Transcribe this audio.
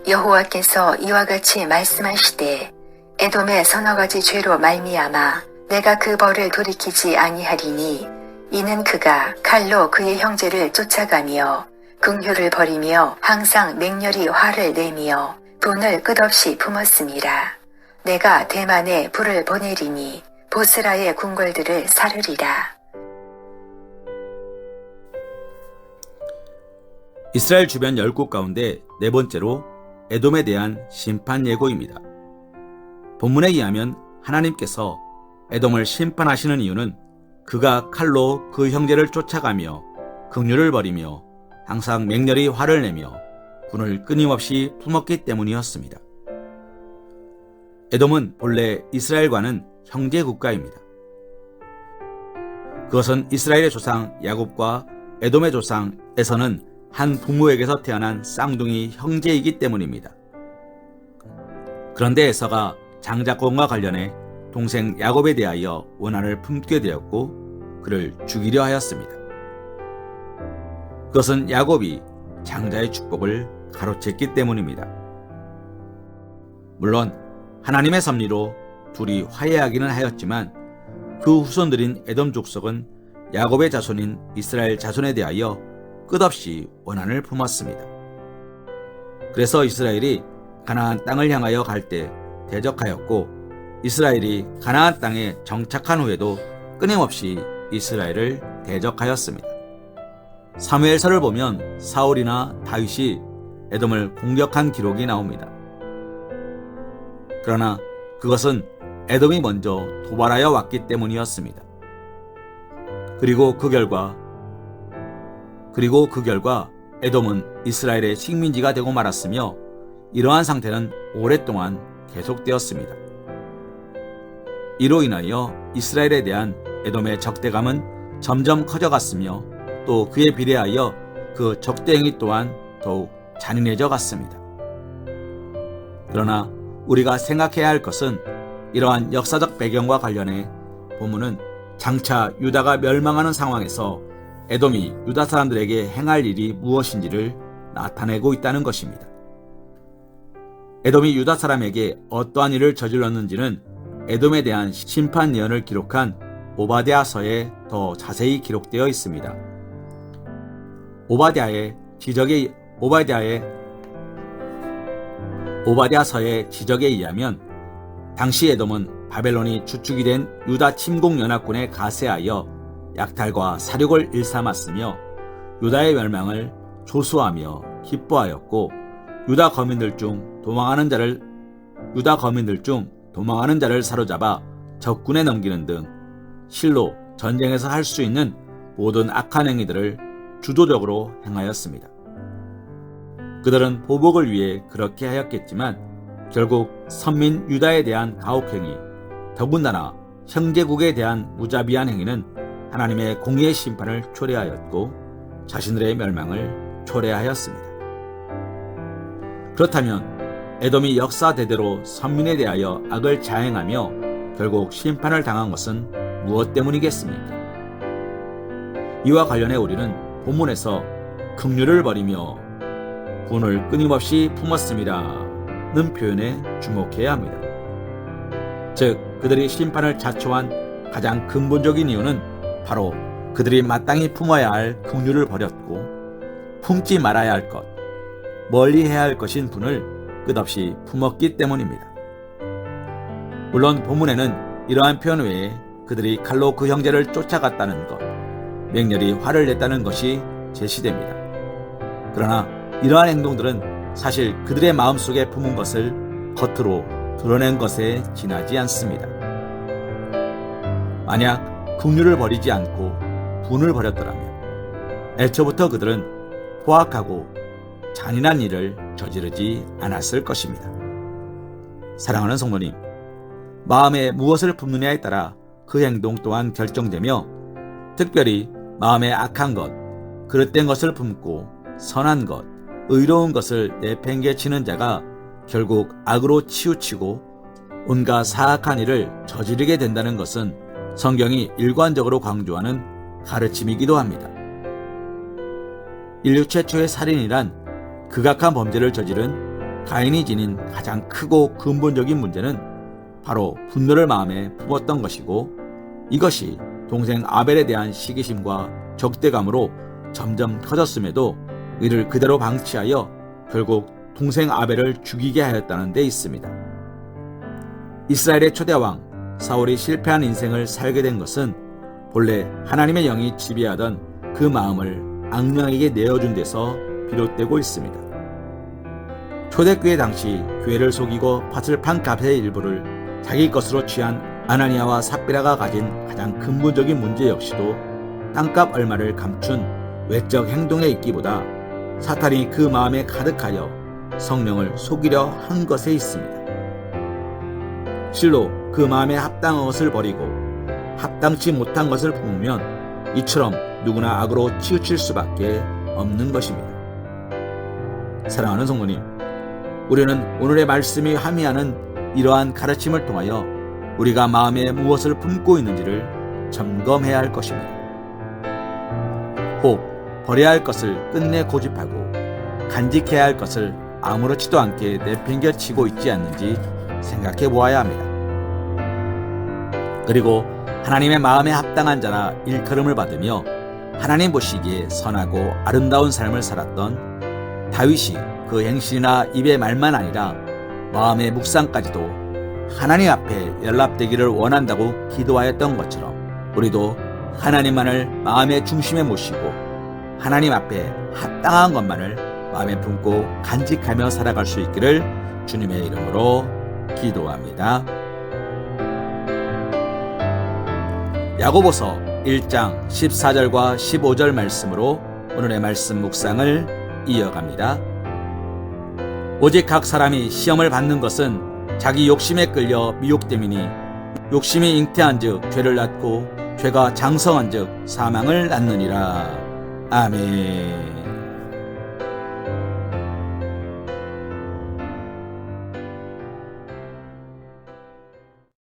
여호와께서 이와 같이 말씀하시되 에돔의 서너 가지 죄로 말미암아 내가 그 벌을 돌이키지 아니하리니 이는 그가 칼로 그의 형제를 쫓아가며 긍휼을 버리며 항상 맹렬히 화를 내며 분을 끝없이 품었음이라. 내가 대만에 불을 보내리니 보스라의 궁궐들을 사르리라. 이스라엘 주변 10곳 가운데 네 번째로 에돔에 대한 심판 예고입니다. 본문에 의하면 하나님께서 에돔을 심판하시는 이유는 그가 칼로 그 형제를 쫓아가며 긍휼을 버리며 항상 맹렬히 화를 내며 분을 끊임없이 품었기 때문이었습니다. 에돔은 본래 이스라엘과는 형제 국가입니다. 그것은 이스라엘의 조상 야곱과 에돔의 조상 에서는 한 부모에게서 태어난 쌍둥이 형제이기 때문입니다. 그런데 에서가 장자권과 관련해 동생 야곱에 대하여 원한을 품게 되었고 그를 죽이려 하였습니다. 그것은 야곱이 장자의 축복을 가로챘기 때문입니다. 물론 하나님의 섭리로 둘이 화해하기는 하였지만 그 후손들인 에돔 족속은 야곱의 자손인 이스라엘 자손에 대하여 끝없이 원한을 품었습니다. 그래서 이스라엘이 가나안 땅을 향하여 갈 때 대적하였고 이스라엘이 가나안 땅에 정착한 후에도 끊임없이 이스라엘을 대적하였습니다. 사무엘서를 보면 사울이나 다윗이 에돔을 공격한 기록이 나옵니다. 그러나 그것은 에돔이 먼저 도발하여 왔기 때문이었습니다. 그리고 그 결과 에돔은 이스라엘의 식민지가 되고 말았으며 이러한 상태는 오랫동안 계속되었습니다. 이로 인하여 이스라엘에 대한 에돔의 적대감은 점점 커져갔으며 또 그에 비례하여 그 적대행위 또한 더욱 잔인해져 갔습니다. 그러나 우리가 생각해야 할 것은 이러한 역사적 배경과 관련해 본문은 장차 유다가 멸망하는 상황에서 에돔이 유다 사람들에게 행할 일이 무엇인지를 나타내고 있다는 것입니다. 에돔이 유다 사람에게 어떠한 일을 저질렀는지는 에돔에 대한 심판 예언을 기록한 오바댜서에 더 자세히 기록되어 있습니다. 오바댜서의 지적에 의하면 당시 에돔은 바벨론이 주축이 된 유다 침공 연합군에 가세하여 약탈과 사륙을 일삼았으며 유다의 멸망을 조소하며 기뻐하였고 유다 거민들 중 도망하는 자를 사로잡아 적군에 넘기는 등 실로 전쟁에서 할 수 있는 모든 악한 행위들을 주도적으로 행하였습니다. 그들은 보복을 위해 그렇게 하였겠지만 결국 선민 유다에 대한 가혹행위, 더군다나 형제국에 대한 무자비한 행위는 하나님의 공의의 심판을 초래하였고 자신들의 멸망을 초래하였습니다. 그렇다면 에돔이 역사 대대로 선민에 대하여 악을 자행하며 결국 심판을 당한 것은 무엇 때문이겠습니까? 이와 관련해 우리는 본문에서 긍휼을 버리며 분을 끊임없이 품었음이라는 표현에 주목해야 합니다. 즉 그들이 심판을 자초한 가장 근본적인 이유는 바로 그들이 마땅히 품어야 할 긍휼을 버렸고 품지 말아야 할 것, 멀리해야 할 것인 분을 끝없이 품었기 때문입니다. 물론 본문에는 이러한 표현 외에 그들이 칼로 그 형제를 쫓아갔다는 것, 맹렬히 화를 냈다는 것이 제시됩니다. 그러나 이러한 행동들은 사실 그들의 마음속에 품은 것을 겉으로 드러낸 것에 지나지 않습니다. 만약 긍휼을 버리지 않고 분을 버렸더라면 애초부터 그들은 포악하고 잔인한 일을 저지르지 않았을 것입니다. 사랑하는 성도님, 마음에 무엇을 품느냐에 따라 그 행동 또한 결정되며 특별히 마음에 악한 것, 그릇된 것을 품고 선한 것, 의로운 것을 내팽개치는 자가 결국 악으로 치우치고 온갖 사악한 일을 저지르게 된다는 것은 성경이 일관적으로 강조하는 가르침이기도 합니다. 인류 최초의 살인이란 극악한 범죄를 저지른 가인이 지닌 가장 크고 근본적인 문제는 바로 분노를 마음에 품었던 것이고, 이것이 동생 아벨에 대한 시기심과 적대감으로 점점 커졌음에도 이를 그대로 방치하여 결국 동생 아벨을 죽이게 하였다는 데 있습니다. 이스라엘의 초대왕 사울이 실패한 인생을 살게 된 것은 본래 하나님의 영이 지배하던 그 마음을 악령에게 내어준 데서 비롯되고 있습니다. 초대교회 당시 교회를 속이고 밭을 판 값의 일부를 자기 것으로 취한 아나니아와 삽비라가 가진 가장 근본적인 문제 역시도 땅값 얼마를 감춘 외적 행동에 있기보다 사탄이 그 마음에 가득하여 성령을 속이려 한 것에 있습니다. 실로 그 마음에 합당한 것을 버리고 합당치 못한 것을 품으면 이처럼 누구나 악으로 치우칠 수밖에 없는 것입니다. 사랑하는 성도님, 우리는 오늘의 말씀이 함의하는 이러한 가르침을 통하여 우리가 마음에 무엇을 품고 있는지를 점검해야 할 것입니다. 혹 버려야 할 것을 끝내 고집하고 간직해야 할 것을 아무렇지도 않게 내팽겨치고 있지 않는지 생각해 보아야 합니다. 그리고 하나님의 마음에 합당한 자라 일컬음을 받으며 하나님 보시기에 선하고 아름다운 삶을 살았던 다윗이 그 행실이나 입의 말만 아니라 마음의 묵상까지도 하나님 앞에 연락되기를 원한다고 기도하였던 것처럼 우리도 하나님만을 마음의 중심에 모시고 하나님 앞에 합당한 것만을 마음에 품고 간직하며 살아갈 수 있기를 주님의 이름으로 기도합니다. 야고보서 1장 14절과 15절 말씀으로 오늘의 말씀 묵상을 이어갑니다. 오직 각 사람이 시험을 받는 것은 자기 욕심에 끌려 미혹됨이니 욕심이 잉태한즉 죄를 낳고 죄가 장성한즉 사망을 낳느니라. 아멘.